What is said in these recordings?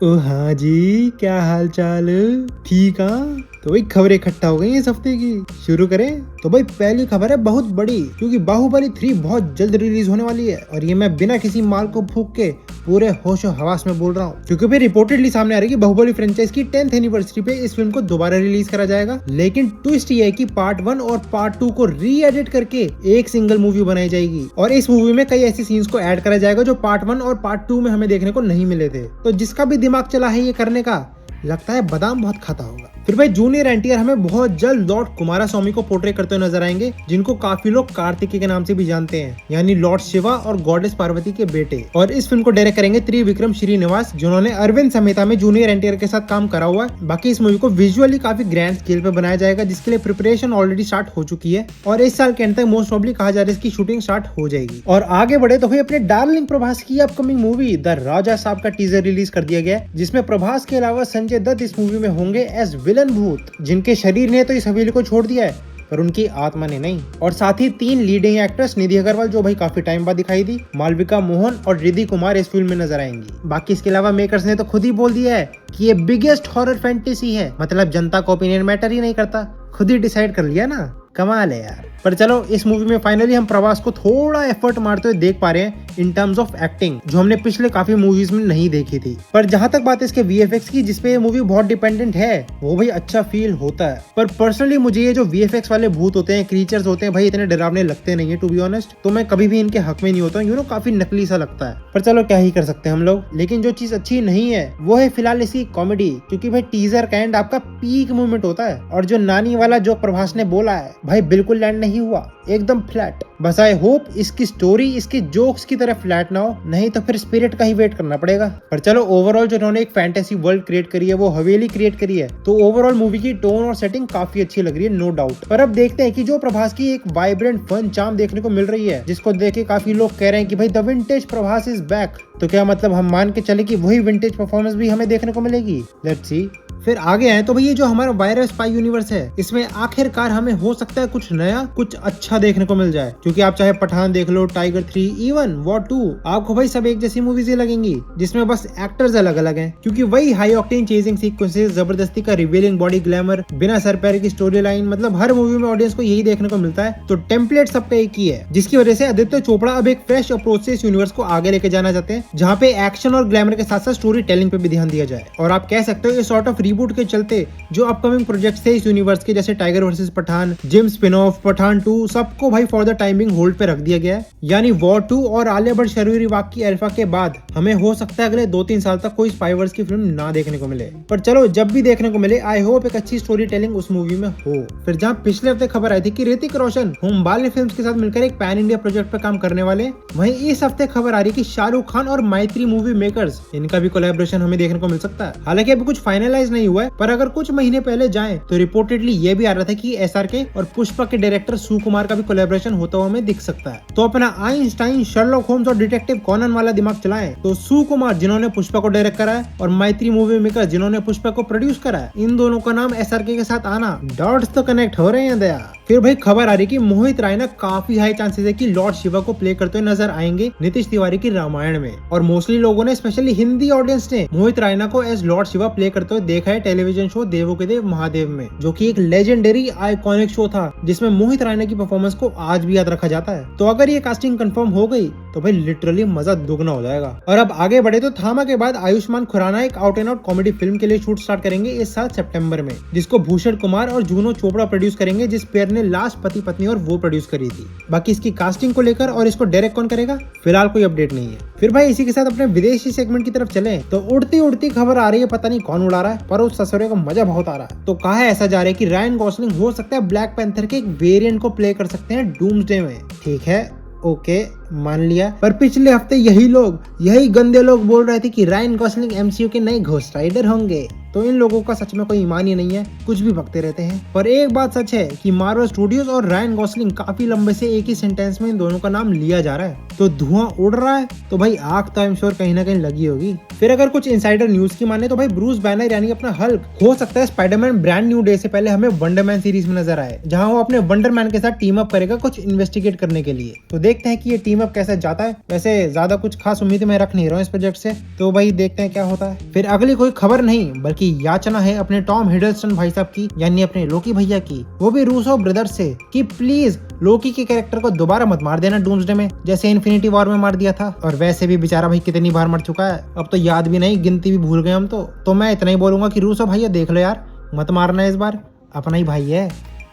ओ हाँ जी, क्या हाल चाल। ठीक हाँ। तो भाई खबरें इकट्ठा हो गई इस हफ्ते की, शुरू करें। तो भाई पहली खबर है बहुत बड़ी, क्योंकि बाहुबली 3 बहुत जल्द रिलीज होने वाली है। और ये मैं बिना किसी माल को फूंक के पूरे होशो हवास में बोल रहा हूँ, क्योंकि भाई रिपोर्टेडली सामने आ रही है कि बाहुबली फ्रेंचाइज की 10th एनिवर्सरी पे इस फिल्म को दोबारा रिलीज करा जाएगा। लेकिन ट्विस्ट ये है कि पार्ट 1 और पार्ट 2 को री एडिट करके एक सिंगल मूवी बनाई जाएगी, और इस मूवी में कई ऐसे सीन्स को ऐड करा जाएगा जो पार्ट 1 और पार्ट 2 में हमें देखने को नहीं मिले थे। तो जिसका भी दिमाग चला है ये करने का, लगता है बादाम बहुत खाता होगा। फिर भाई जूनियर एनटीआर हमें बहुत जल्द लॉर्ड कुमारास्वामी को पोर्ट्रे करते हुए नजर आएंगे, जिनको काफी लोग कार्तिकेय के नाम से भी जानते हैं, यानी लॉर्ड शिवा और गॉडेस पार्वती के बेटे। और इस फिल्म को डायरेक्ट करेंगे त्रिविक्रम श्रीनिवास, जिन्होंने अरविंद समेता में जूनियर एनटीआर के साथ काम करा हुआ है। बाकी इस मूवी को विजुअली काफी ग्रैंड स्केल पे बनाया जाएगा, जिसके लिए प्रिपरेशन ऑलरेडी स्टार्ट हो चुकी है, और इस साल के अंत तक मोस्ट प्रॉब्ली कहा जा रहा है इसकी शूटिंग स्टार्ट हो जाएगी। और आगे बढ़े तो भाई अपने डार्लिंग प्रभास की अपकमिंग मूवी द राजा साहब का टीजर रिलीज कर दिया गया, जिसमें प्रभास के अलावा संजय दत्त इस मूवी में होंगे एज विलन भूत, जिनके शरीर ने तो इस हवेली को छोड़ दिया है पर उनकी आत्मा ने नहीं। और साथ ही 3 लीडिंग एक्ट्रेस निधि अग्रवाल, जो भाई काफी टाइम बाद दिखाई दी, मालविका मोहन और रिद्धि कुमार इस फिल्म में नजर आएंगी। बाकी इसके अलावा मेकर्स ने तो खुद ही बोल दिया है कि ये बिगेस्ट हॉरर फैंटेसी है, मतलब जनता का ओपिनियन मैटर ही नहीं करता, खुद ही डिसाइड कर लिया ना। कमाल है यार। पर चलो, इस मूवी में फाइनली हम प्रभास को थोड़ा एफर्ट मारते हुए देख पा रहे हैं इन टर्म्स ऑफ एक्टिंग, जो हमने पिछले काफी मूवीज में नहीं देखी थी। पर जहां तक बात है इसके वीएफएक्स की, जिसपे ये मूवी बहुत डिपेंडेंट है, वो भाई अच्छा फील होता है। पर पर्सनली मुझे ये जो वीएफएक्स वाले भूत होते हैं, क्रीचर्स होते हैं, भाई इतने डरावने लगते नहीं है टू बी ऑनेस्ट। तो मैं कभी भी इनके हक में नहीं होता हूँ, काफी नकली सा लगता है। पर चलो, क्या ही कर सकते हैं हम लोग। लेकिन जो चीज अच्छी नहीं है वो है फिलहाल इसकी कॉमेडी, क्योंकि भाई टीजर का एंड आपका पीक मूवमेंट होता है, और जो नानी वाला जो प्रभास ने बोला है भाई बिल्कुल लैंड नहीं हुआ, एकदम फ्लैट। बस आई होप इसकी स्टोरी इसके जोक्स की तरह फ्लैट ना हो, नहीं तो फिर स्पिरिट का ही वेट करना पड़ेगा। पर चलो, ओवरऑल जो उन्होंने एक फैंटेसी वर्ल्ड क्रिएट करी है, वो हवेली क्रिएट करी है, तो ओवरऑल मूवी की टोन और सेटिंग काफी अच्छी लग रही है, नो डाउट। पर अब देखते हैं कि जो प्रभास की एक वाइब्रेंट फन चार्म देखने को मिल रही है, जिसको देख के काफी लोग कह रहे हैं कि भाई the vintage Prabhas is back, तो क्या मतलब हम मान के चले कि वही विंटेज परफॉर्मेंस भी हमें देखने को मिलेगी? Let's see. फिर आगे आए तो भाई ये जो हमारा वायरस स्पाई यूनिवर्स है, इसमें आखिरकार हमें हो सकता है कुछ नया, कुछ अच्छा देखने को मिल जाए। क्योंकि आप चाहे पठान देख लो, टाइगर 3, इवन वॉर 2, आपको भाई सब एक जैसी मूवीज ही लगेंगी, जिसमें बस एक्टर्स अलग अलग हैं। क्योंकि वही हाई ऑक्टेन चेजिंग सीक्वेंसेस, जबरदस्ती का रिवीलिंग बॉडी ग्लैमर, बिना सर पैर की स्टोरी लाइन, मतलब हर मूवी में ऑडियंस को यही देखने को मिलता है। तो टेम्पलेट सबका एक ही है, जिसकी वजह से आदित्य चोपड़ा अब एक फ्रेश अप्रोच से इस यूनिवर्स को आगे लेके जाना चाहते हैं, जहाँ पे एक्शन और ग्लैमर के साथ साथ स्टोरी टेलिंग पे भी ध्यान दिया जाए। और आप कह सकते हो ये सॉर्ट ऑफ रीबूट के चलते जो अपकमिंग प्रोजेक्ट्स थे इस यूनिवर्स के, जैसे tiger versus Pathaan, Jim spin off, Pathaan 2, सबको भाई फॉर द टाइमिंग होल्ड पे रख दिया गया है। यानी वॉर 2 और आलिया भट्ट शर्यरी वाक की अल्फा के बाद हमें हो सकता है अगले 2-3 साल तक कोई स्पाई वर्स की फिल्म ना देखने को मिले। पर चलो, जब भी देखने को मिले, आई होप एक अच्छी स्टोरी टेलिंग उस मूवी में हो। फिर जहाँ पिछले हफ्ते खबर आई थी कि ऋतिक रोशन होम बाले फिल्म्स के साथ मिलकर एक पैन इंडिया प्रोजेक्ट पे काम करने वाले, वहीं इस हफ्ते खबर आ रही कि शाहरुख खान और मैत्री मूवी मेकर्स, इनका भी कोलैबोरेशन हमें देखने को मिल सकता है। हालांकि अभी कुछ फाइनलाइज नहीं हुआ है, पर अगर कुछ महीने पहले जाएं तो रिपोर्टेडली ये भी आ रहा था कि एसआरके और पुष्पा के डायरेक्टर सुकुमार का भी कोलैबोरेशन होता हुआ हमें दिख सकता है। तो अपना आइंस्टाइन, शर्लॉक होम्स और डिटेक्टिव कॉनन वाला दिमाग चलाएं तो सुकुमार, जिन्होंने पुष्पा को डायरेक्ट करा है, और मैत्री मूवी मेकर, जिन्होंने पुष्पा को प्रोड्यूस करा है, इन दोनों का नाम एसआरके के साथ आना, डॉट्स तो कनेक्ट हो रहे हैं दया। फिर भाई खबर आ रही कि मोहित राय ना काफी हाई चांसेस है कि लॉर्ड शिवा को प्ले करते हुए नजर आएंगे नीतीश तिवारी की रामायण में। और मोस्टली लोगों ने, स्पेशली हिंदी ऑडियंस ने, मोहित रायना को एज लॉर्ड शिवा प्ले करते हुए देखा है टेलीविजन शो देवों के देव महादेव में, जो कि एक लेजेंडरी आइकॉनिक शो था, जिसमें मोहित रायना की परफॉर्मेंस को आज भी याद रखा जाता है। तो अगर ये कास्टिंग कंफर्म हो गई तो भाई लिटरली मजा दुगना हो जाएगा। और अब आगे बढ़े तो थामा के बाद आयुष्मान खुराना एक out and out comedy film के लिए शूट स्टार्ट करेंगे इस साल सितंबर में, जिसको भूषण कुमार और जूनो चोपड़ा प्रोड्यूस करेंगे, जिस पेयर ने लास्ट पति पत्नी और वो प्रोड्यूस करी थी। बाकी इसकी कास्टिंग को लेकर और इसको डायरेक्ट कौन करेगा, फिलहाल कोई अपडेट नहीं है। फिर भाई इसी के साथ अपने विदेशी सेगमेंट की तरफ चले तो उड़ती उड़ती खबर आ रही है, पता नहीं कौन उड़ा रहा है, पर उस ससुरे को मजा बहुत आ रहा है। तो कहा है ऐसा जा रहा है कि रायन गॉसलिंग हो सकता है ब्लैक पैंथर के एक वेरिएंट को प्ले कर सकते हैं डूम्सडे में। ठीक है, ओके, मान लिया। पर पिछले हफ्ते यही गंदे लोग बोल रहे थे कि रायन गॉसलिंग एमसीयू के नए घोस्ट राइडर होंगे। तो इन लोगों का सच में कोई ईमान ही नहीं है, कुछ भी बकते रहते हैं। पर एक बात सच है कि मार्वल स्टूडियोज और रायन गॉसलिंग काफी लंबे से एक ही सेंटेंस में इन दोनों का नाम लिया जा रहा है, तो धुआं उड़ रहा है, तो भाई आग तो आई एम श्योर कहीं ना कहीं लगी होगी। फिर अगर कुछ इनसाइडर न्यूज की माने तो भाई ब्रूस बैनर यानी अपना हल्क हो सकता है स्पाइडरमैन ब्रांड न्यू डे से पहले हमें वंडरमैन सीरीज में नजर आए, जहां वो अपने वंडरमैन के साथ टीम अप करेगा कुछ इन्वेस्टिगेट करने के लिए। तो देखते हैं कि ये टीम अप कैसे जाता है। वैसे ज्यादा कुछ खास उम्मीद मैं रख नहीं रहा हूँ इस प्रोजेक्ट से, तो भाई देखते हैं क्या होता है। फिर अगली कोई खबर नहीं बल्कि याचना है अपने टॉम हिडलस्टन भाई साहब की, यानी अपने लोकी भैया की, वो भी रूसो ब्रदर्स से, कि प्लीज लोकी के कैरेक्टर को दोबारा मत मार देना डूम्सडे में, जैसे इन्फिनिटी वॉर में मार दिया था। और वैसे भी बेचारा भाई कितनी बार मर चुका है, अब तो याद भी नहीं, गिनती भी भूल गए हम तो मैं इतना ही बोलूंगा कि रूसो भैया देख लो यार, मत मारना इस बार, अपना ही भाई है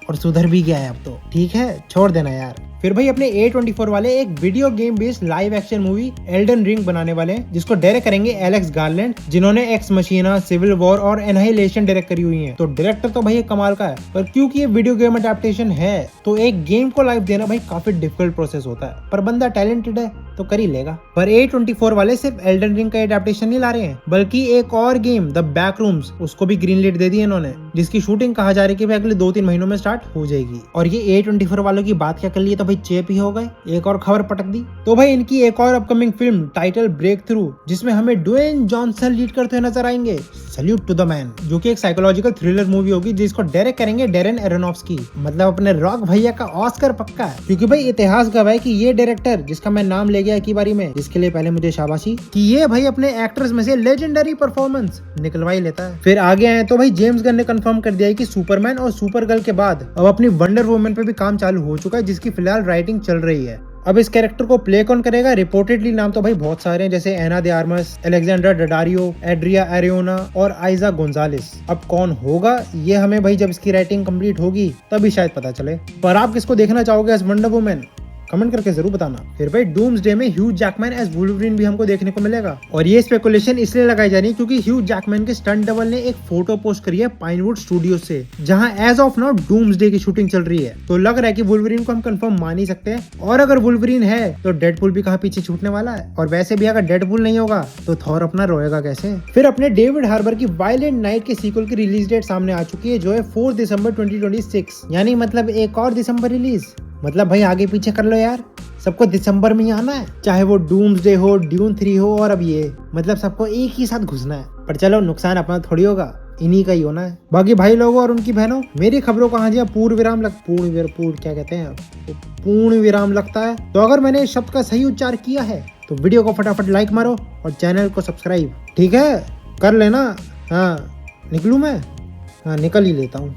और सुधर भी गया है अब तो, ठीक है छोड़ देना यार। फिर भाई अपने A24 वाले एक video game based live action movie Elden ring बनाने वाले हैं, जिसको डायरेक्ट करेंगे एलेक्स गार्लैंड, जिन्होंने एक्स मशीना, सिविल वॉर और एनहाइलेशन डायरेक्ट करी हुई हैं। तो डायरेक्टर तो भाई कमाल का है, पर क्योंकि ये वीडियो गेम अडेप्टेशन है तो एक गेम को लाइव देना भाई काफी डिफिकल्ट प्रोसेस होता है, पर बंदा टैलेंटेड है तो कर ही लेगा। पर A24 वाले सिर्फ एल्डन रिंग का अडेप्टेशन नहीं ला रहे हैं, बल्कि एक और गेम द बैक रूम्स, उसको भी ग्रीन लाइट दे दी इन्होंने, जिसकी शूटिंग कहा जा रही है कि अगले 2-3 महीनों में स्टार्ट हो जाएगी। और ये A24 वालों की बात क्या कर ली, तो भाई चेप ही हो गए, एक और खबर पटक दी। तो भाई इनकी एक और upcoming film title break, जिसमें हमें ड्वेन जॉनसन लीड करते हुए नजर आएंगे, सैल्यूट टू द मैन, जो कि एक साइकोलॉजिकल थ्रिलर मूवी होगी, जिसको डायरेक्ट करेंगे डैरेन एरोनॉफ्स्की, मतलब अपने रॉक भैया का ऑस्कर पक्का है। क्योंकि भाई इतिहास गवाह है कि ये डायरेक्टर, जिसका मैं नाम ले गया एक ही बारी में, जिसके लिए पहले मुझे शाबाशी, कि ये भाई अपने एक्टर्स में से लेजेंडरी परफॉर्मेंस निकलवा ही लेता है। फिर आगे आए तो भाई जेम्स गन ने कंफर्म कर दिया है कि सुपरमैन और सुपरगर्ल के बाद अब अपनी वंडर वुमन पे भी काम चालू हो चुका है, जिसकी फिलहाल राइटिंग चल रही है। अब इस कैरेक्टर को प्ले कौन करेगा, रिपोर्टेडली नाम तो भाई बहुत सारे हैं, जैसे एना दे आर्मस, एलेक्जेंडर डडारियो, एड्रिया एरियोना और आइजा गोंजालेस। अब कौन होगा ये हमें भाई जब इसकी राइटिंग कंप्लीट होगी तभी शायद पता चले। पर आप किसको देखना चाहोगे एज वंडर वुमन, कमेंट करके जरूर बताना। फिर भाई डूम्सडे में ह्यू जैकमैन एज वुल्वरीन भी हमको देखने को मिलेगा, और ये स्पेकुलेशन इसलिए लगाई जा रही है क्योंकि ह्यू जैकमैन के स्टंट डबल ने एक फोटो पोस्ट करी है पाइनवुड स्टूडियो से, जहां एज ऑफ नाउ डूम्सडे की शूटिंग चल रही है। तो लग रहा है कि वुल्वरीन को हम कंफर्म मान ही सकते हैं, और अगर वुल्वरीन है तो डेडपूल भी कहाँ पीछे छूटने वाला है, और वैसे भी अगर डेडपूल नहीं होगा तो थॉर अपना रोएगा कैसे। फिर अपने डेविड हार्बर की वायलेंट नाइट के सीक्वल की रिलीज डेट सामने आ चुकी है, जो है 4 दिसंबर 2026, यानी मतलब एक और दिसंबर रिलीज, मतलब भाई आगे पीछे कर लो यार, सबको दिसंबर में ही आना है, चाहे वो डूम्सडे हो, ड्यून 3 हो और अब ये, मतलब सबको एक ही साथ घुसना है। पर चलो नुकसान अपना थोड़ी होगा, इन्हीं का ही होना है। बाकी भाई लोगों और उनकी बहनों, मेरी खबरों को हाँ जी पूर्ण विराम लगता है, तो अगर मैंने इस शब्द का सही उच्चार किया है तो वीडियो को फटाफट लाइक मारो और चैनल को सब्सक्राइब, ठीक है कर लेना। हाँ निकलूं मैं, हाँ निकल ही लेता हूँ।